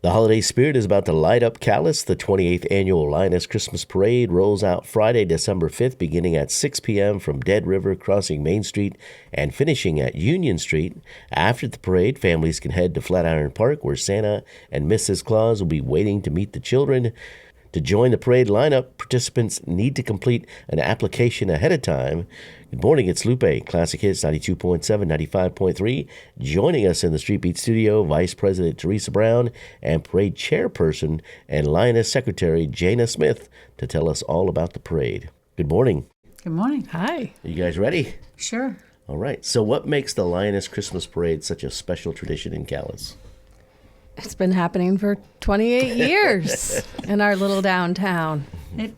The holiday spirit is about to light up Calais. The 28th Annual Lioness Christmas Parade rolls out Friday, December 5th, beginning at 6 p.m. from Dead River, crossing Main Street, and finishing at Union Street. After the parade, families can head to Flatiron Park, where Santa and Mrs. Claus will be waiting to meet the children. To join the parade lineup, participants need to complete an application ahead of time. Good morning, it's Lupe, Classic Hits 92.7, 95.3. Joining us in the Street Beat studio, Vice President Teresa Brown and Parade Chairperson and Lioness Secretary Jana Smith to tell us all about the parade. Good morning. Good morning. Hi. Are you guys ready? Sure. All right. So what makes the Lioness Christmas Parade such a special tradition in Calais? It's been happening for 28 years in our little downtown.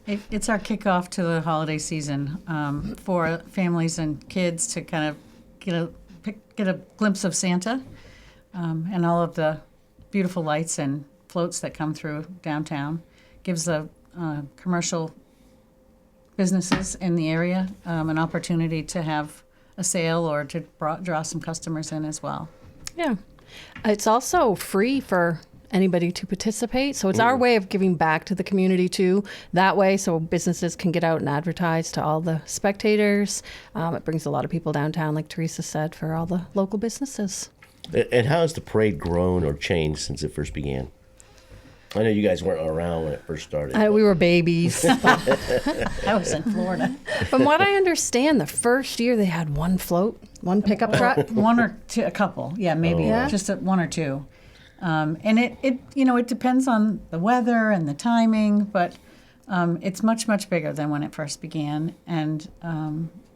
It's our kickoff to the holiday season for families and kids to kind of get a glimpse of Santa and all of the beautiful lights and floats that come through downtown. Gives the commercial businesses in the area an opportunity to have a sale or to draw some customers in as well. Yeah. It's also free for anybody to participate. So it's our way of giving back to the community too. That way, so businesses can get out and advertise to all the spectators. It brings a lot of people downtown, like Teresa said, for all the local businesses. And how has the parade grown or changed since it first began? I know you guys weren't around when it first started. We were babies. I was in Florida. From what I understand, the first year they had one float, one pickup truck. One or two, a couple. Yeah, maybe just one or two. And it depends on the weather and the timing, but it's much, much bigger than when it first began. And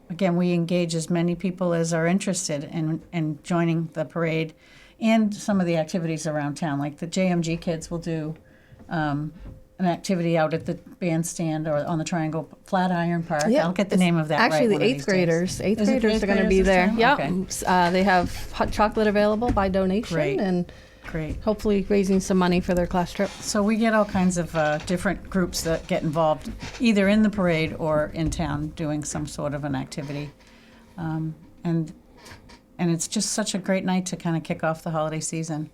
again, we engage as many people as are interested in joining the parade and some of the activities around town. Like the JMG kids will do an activity out at the bandstand or on the Triangle Flatiron Park. Yeah. I'll get the name of that Actually, right. the eighth graders are going to be this there. time? Yeah, Okay. they have hot chocolate available by donation, Great. and Great. hopefully raising some money for their class trip. So we get all kinds of different groups that get involved either in the parade or in town doing some sort of an activity. And it's just such a great night to kind of kick off the holiday season.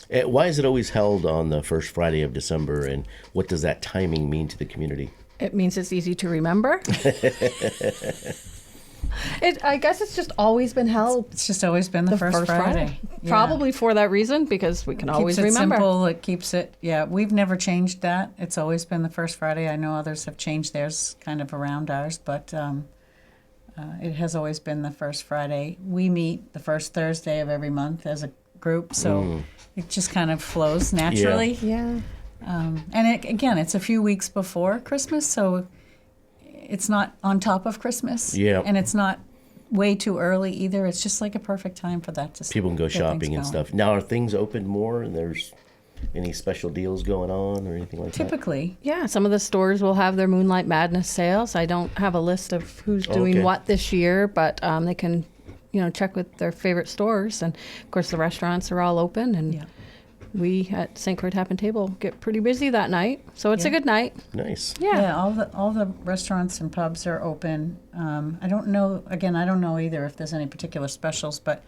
Why is it always held on the first Friday of December, and what does that timing mean to the community? It means it's easy to remember. I guess it's just always been held It's just always been the first Friday. Yeah. Probably for that reason, because we can always Keeps it remember. simple. It keeps it, we've never changed that. It's always been the first Friday. I know others have changed theirs kind of around ours, but it has always been the first Friday. We meet the first Thursday of every month as a group, so it just kind of flows naturally. Yeah. And it's a few weeks before Christmas, so it's not on top of Christmas. Yeah. And it's not way too early either. It's just like a perfect time for that to People can go get shopping things and going. stuff. Now, are things open more, and there's any special deals going on or anything like that? Typically. Yeah, some of the stores will have their Moonlight Madness sales. I don't have a list of who's doing Okay. what this year, but they can, check with their favorite stores. And, of course, the restaurants are all open. And we at St. Croix Tap and Table get pretty busy that night. So it's a good night. Nice. Yeah. All the restaurants and pubs are open. I don't know either if there's any particular specials, but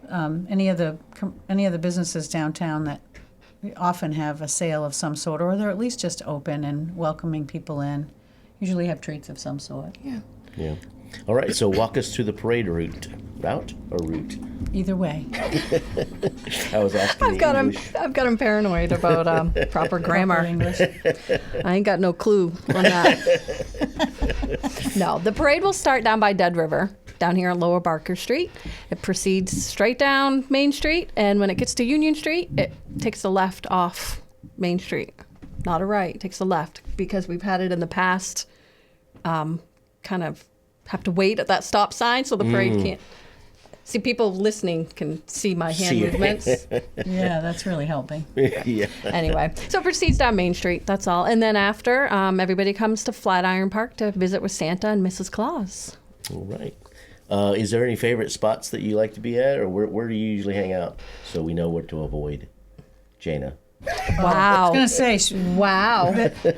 any of the businesses downtown that often have a sale of some sort, or they're at least just open and welcoming people in, usually have treats of some sort. Yeah. All right, so walk us through the parade route. Route or route? Either way. I was asking I've got English. him. I've got him paranoid about proper grammar. Proper English. I ain't got no clue on that. No, the parade will start down by Dead River, down here on Lower Barker Street. It proceeds straight down Main Street, and when it gets to Union Street, it takes a left off Main Street. Not a right, it takes a left, because we've had it in the past kind of have to wait at that stop sign so the parade can't. See, people listening can see my hand movements. Yeah, that's really helping. Yeah. Anyway, so it proceeds down Main Street, that's all. And then after, everybody comes to Flatiron Park to visit with Santa and Mrs. Claus. All right. Is there any favorite spots that you like to be at, or where do you usually hang out so we know what to avoid? Jana. Wow. I was going to say, Wow.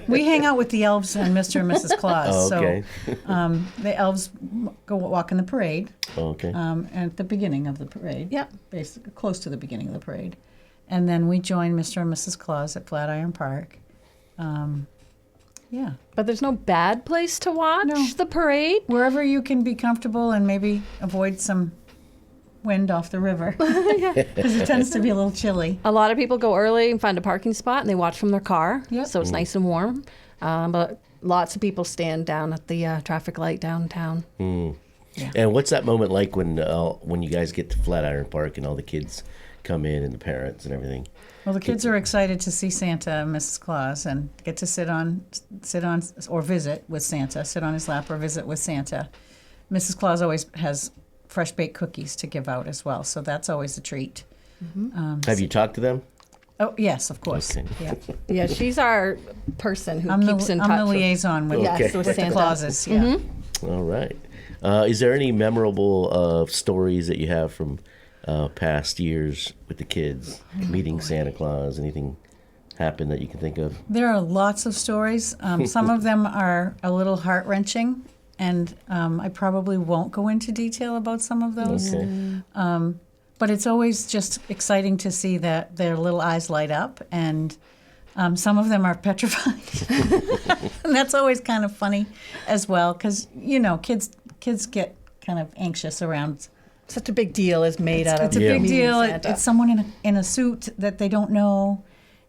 we hang out with the elves and Mr. and Mrs. Claus. Oh, okay. So the elves go walk in the parade Okay. at the beginning of the parade. Yep. Basically, close to the beginning of the parade. And then we join Mr. and Mrs. Claus at Flatiron Park. Yeah. But there's no bad place to watch No. the parade. Wherever you can be comfortable and maybe avoid some wind off the river. Because it tends to be a little chilly. A lot of people go early and find a parking spot and they watch from their car. Yep. So it's nice and warm. But lots of people stand down at the traffic light downtown. Yeah. And what's that moment like when you guys get to Flatiron Park and all the kids come in and the parents and everything? Well, the kids are excited to see Santa and Mrs. Claus and get to sit on or visit with Santa, sit on his lap or visit with Santa. Mrs. Claus always has fresh baked cookies to give out as well, so that's always a treat. Have you talked to them? Oh yes, of course. Okay. Yeah. Yeah, she's our person who I'm keeps in touch. the liaison with, Yes, Okay. with with the Santa. Clauses. Yeah. All right. Is there any memorable stories that you have from past years with the kids meeting Santa Claus? Anything happen that you can think of? There are lots of stories. Some of them are a little heart wrenching, and I probably won't go into detail about some of those. Okay. But it's always just exciting to see that their little eyes light up, and some of them are petrified. And that's always kind of funny as well, because, kids get kind of anxious around. Such a big deal is made out of It's a Yeah. big meeting deal. Santa. It's someone in a suit that they don't know,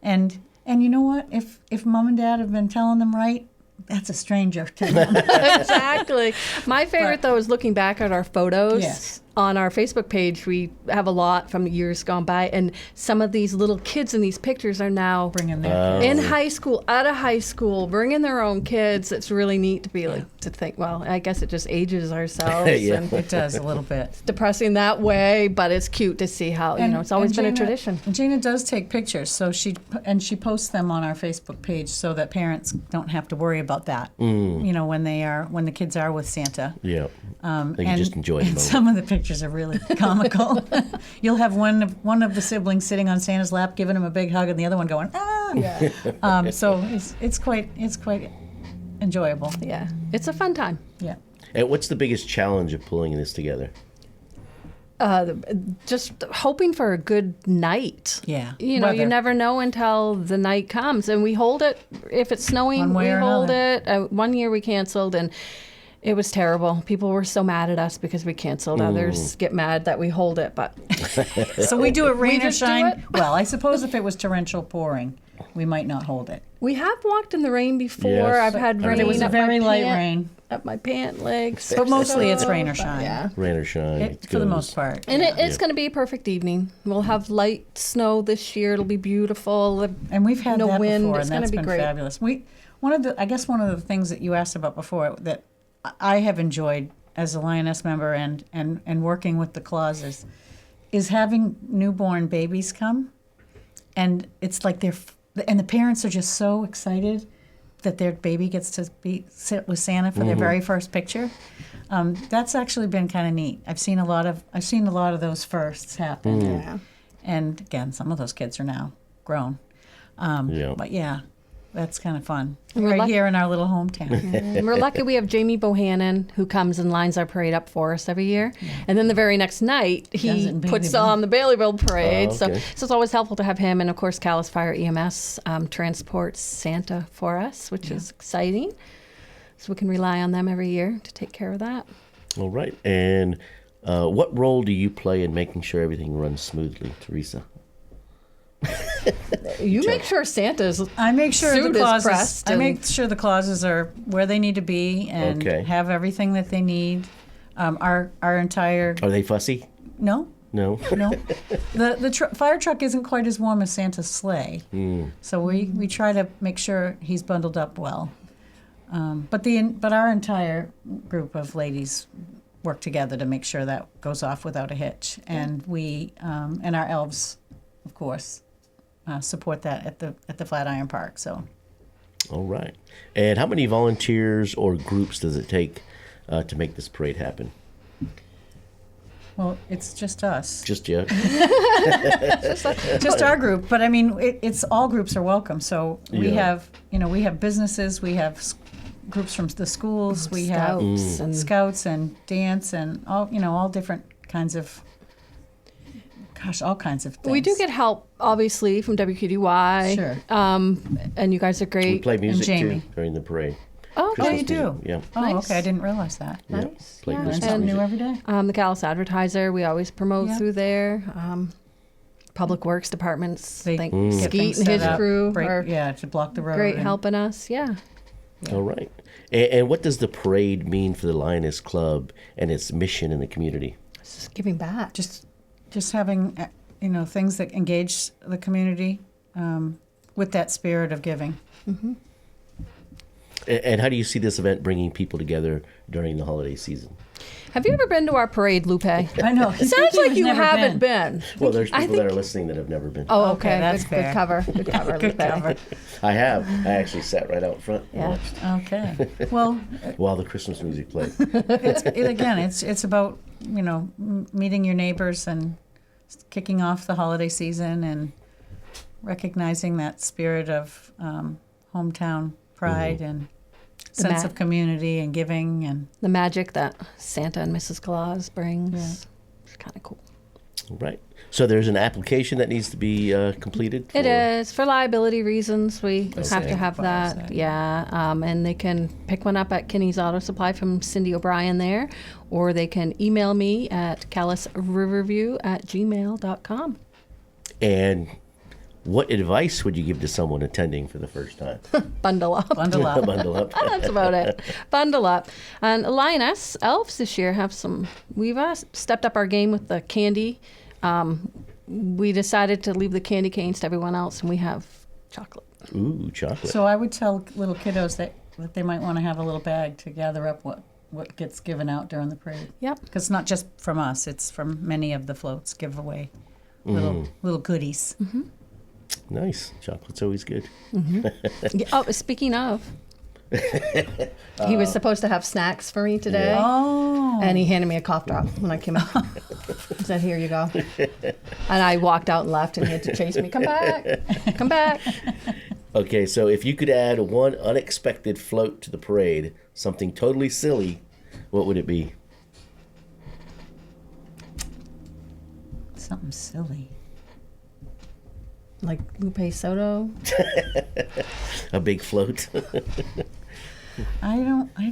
and you know what? If mom and dad have been telling them right, that's a stranger to them. Exactly. My favorite, But- though, is looking back at our photos. Yes. On our Facebook page, we have a lot from years gone by, and some of these little kids in these pictures are now Bringing their kids. in high school, out of high school, bringing their own kids. It's really neat to be to think, well, I guess it just ages ourselves. Yeah. And It does a little bit. it's depressing that way, but it's cute to see how, it's always been a tradition. Gina does take pictures, so she posts them on our Facebook page so that parents don't have to worry about that. When the kids are with Santa. Yeah. They can just enjoy the moment. Some of the pictures are really comical. You'll have one of the siblings sitting on Santa's lap, giving him a big hug, and the other one going, ah. Yeah. So it's quite enjoyable. Yeah. It's a fun time. Yeah. And what's the biggest challenge of pulling this together? Just hoping for a good night. Yeah. You Weather. never know until the night comes. And we hold it. If it's snowing, One way we or hold another. it. One year we canceled, and it was terrible. People were so mad at us because we canceled. Others get mad that we hold it, but So we do it rain or just do shine. it. Well, I suppose if it was torrential pouring, we might not hold it. we have walked in the rain before. Yes. I've had But rain. it was a up my very light pant- rain. Up my pant legs. But mostly it's So, rain or but shine. Yeah. Rain or shine? For the most part. And it's Yeah. going to be a perfect evening. We'll have light snow this year. It'll be beautiful. And we've had No that wind. before, It's and gonna that's be been great. fabulous. One of the things that you asked about before that I have enjoyed as a Lioness member and working with the Clauses is having newborn babies come, and it's like and the parents are just so excited that their baby gets to sit with Santa for their very first picture. That's actually been kind of neat. I've seen a lot of those firsts happen. Yeah. And again, some of those kids are now grown. Yeah. But yeah, that's kind of fun. We're Right lucky- here in our little hometown. And we're lucky we have Jamie Bohannon, who comes and lines our parade up for us every year. And then the very next night, Does he it in puts Baileyville. on the Baileyville parade. Oh, So okay. it's always helpful to have him. And of course, Calais Fire EMS transports Santa for us, which is exciting. So we can rely on them every year to take care of that. All right. And what role do you play in making sure everything runs smoothly, Teresa? You make sure Santa's I make sure suit the is clauses. pressed. I and- make sure the clauses are where they need to be and Okay. have everything that they need. Our entire Are they fussy? no. No. The fire truck isn't quite as warm as Santa's sleigh, so we try to make sure he's bundled up well. But our entire group of ladies work together to make sure that goes off without a hitch, and we and our elves, of course, support that at the Flatiron Park. So All right. And how many volunteers or groups does it take to make this parade happen? well, it's just us. Just yet? Just our group, but I mean, it's all groups are welcome. So we Yeah. have businesses, we have groups from the schools, we have Scouts and scouts and dance and all different kinds of gosh, all kinds of things. We do get help, obviously, from WQDY. Sure. And you guys are We great. play music too Jamie. during the parade. Oh, Oh, Christmas you do? music, yeah. Oh, Nice. okay. I didn't realize that. Yeah, Nice. play Yeah. Learn Christmas something music. new every day. The Calais Advertiser, we always promote Yeah. through there. Public Works departments, They like get Skeet things and set his up, crew are to block the road. great and- helping us. Yeah. All right. And what does the parade mean for the Lioness Club and its mission in the community? It's just giving back. Just having things that engage the community with that spirit of giving. And how do you see this event bringing people together during the holiday season? Have you ever been to our parade, Lupe? I know. It sounds like you haven't been. Well, there's I people that think- are listening that have never been. Oh, Okay, okay. that's Good fair. cover. Good cover. Good Lupe. cover. I have. I actually sat right out front and Yeah. watched Okay. Well, while the Christmas music played. it's about meeting your neighbors and kicking off the holiday season and recognizing that spirit of hometown pride and sense of community and giving and The magic that Santa and Mrs. Claus brings. It's kind of cool. Right. So there's an application that needs to be completed? It is for liability reasons. We have Okay. to have Requires that. that. Yeah, and they can pick one up at Kinney's Auto Supply from Cindy O'Brien there, or they can email me at callisriverview@gmail.com. And what advice would you give to someone attending for the first time? Bundle up. bundle up. Bundle up. That's about it. Bundle up. And Lioness Elves this year we've stepped up our game with the candy. We decided to leave the candy canes to everyone else, and we have chocolate. Ooh, chocolate. So I would tell little kiddos that they might want to have a little bag to gather up what gets given out during the parade. Yep. Because it's not just from us; it's from many of the floats give away little goodies. Nice. Chocolate's always good. Yeah, oh, speaking of, he was supposed to have snacks for me today. Oh, And he handed me a cough drop when I came out. He said, "Here you go." And I walked out and left, and he had to chase me. Come back. Come back. Okay, so if you could add one unexpected float to the parade, something totally silly, what would it be? something silly. Like Lupe Soto. A big float? I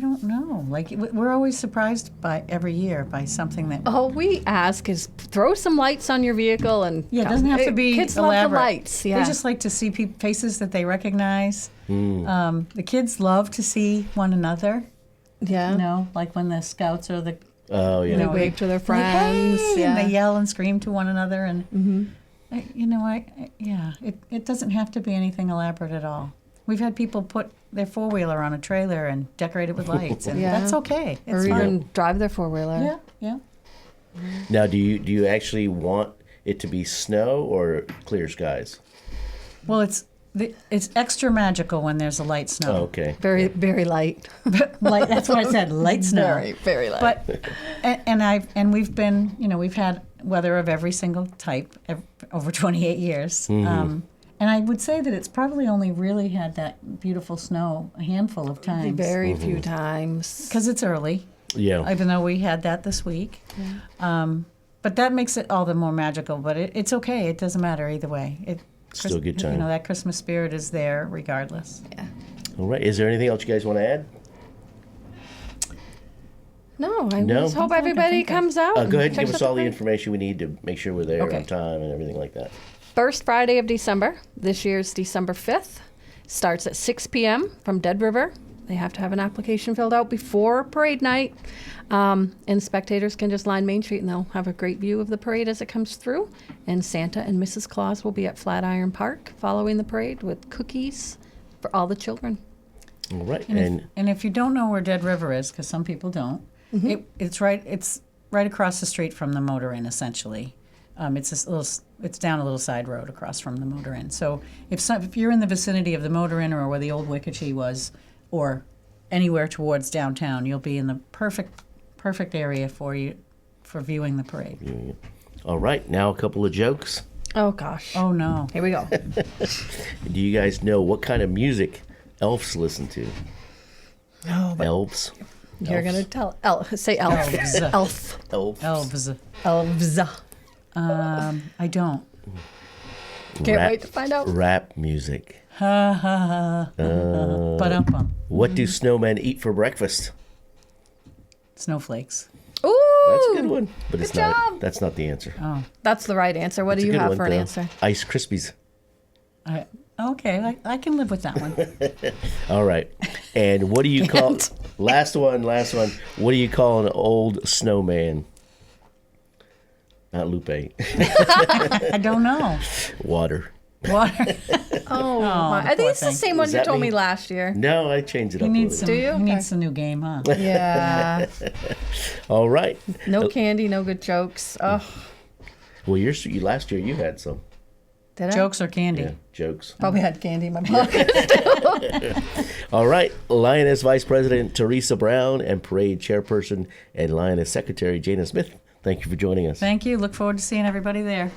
don't know. Like we're always surprised by every year by something that. All we ask is throw some lights on your vehicle and Yeah, it doesn't have to be kids elaborate. love the lights. Yeah. They just like to see faces that they recognize. The kids love to see one another. yeah. You know, like when the scouts or the Oh, yeah. They know, wave to their like, friends. "Hey," yeah. and they yell and scream to one another. And it doesn't have to be anything elaborate at all. We've had people put their four-wheeler on a trailer and decorate it with lights, and Yeah. that's okay. or It's even fine. drive their four-wheeler. Yeah, yeah. Now, do you actually want it to be snow or clear skies? Well, it's extra magical when there's a light Oh, snow. okay. Very, very light. Light, that's what I said, light snow. Very, very light. But we've been, we've had weather of every single type over 28 years. And I would say that it's probably only really had that beautiful snow a handful of times. very few times. Because it's early, Yeah. even though we had that this week. But that makes it all the more magical. But it's okay. It doesn't matter either way. Still a good time. That Christmas spirit is there regardless. Yeah. All right. Is there anything else you guys want to add? No, I No? just hope Nothing I can everybody think of. comes out. Go ahead and and checks give us out all the parade. information we need to make sure we're there Okay. on time and everything like that. First Friday of December. This year's December 5th. Starts at 6 p.m. from Dead River. They have to have an application filled out before parade night. And spectators can just line Main Street and they'll have a great view of the parade as it comes through. And Santa and Mrs. Claus will be at Flatiron Park following the parade with cookies for all the children. All right. And if you don't know where Dead River is, because some people don't, it's right across the street from the Motor Inn, essentially. It's down a little side road across from the Motor Inn. So if you're in the vicinity of the Motor Inn or where the old Wicketchee was, or anywhere towards downtown, you'll be in the perfect area for viewing the parade. all right. Now a couple of jokes. Oh, gosh. Oh no! Here we go. Do you guys know what kind of music elves listen to? Oh, but Elves. you're going to tell. Say elf. Elves. Elf. Elves. Elves. Elves. I don't. Can't wait to find out. Rap music. Ha ha ha. Ba-dum-bum. What do snowmen eat for breakfast? Snowflakes. Ooh, That's a good one, but it's Good not. job. That's not the answer. Oh, that's the right answer. What It's do a you good have one, for an though. answer? Ice Krispies. okay. I can live with that one. All right. And what do you call Can't. last one? What do you call an old snowman? Not Lupe. I don't know. Water. Water. Oh, my. I think poor it's the thing. same one Does you that told me mean- last year. No, I changed it up He a needs little some. Do you? He Okay. needs a new game, huh? Yeah. bit. All right. No candy, no good jokes. Oh, Well, last year you had some. did I? Jokes or candy? Yeah, jokes. Probably had candy in my pocket. All right. Lioness Vice President Teresa Brown and Parade Chairperson and Lioness Secretary Jana Smith, thank you for joining us. Thank you. Look forward to seeing everybody there.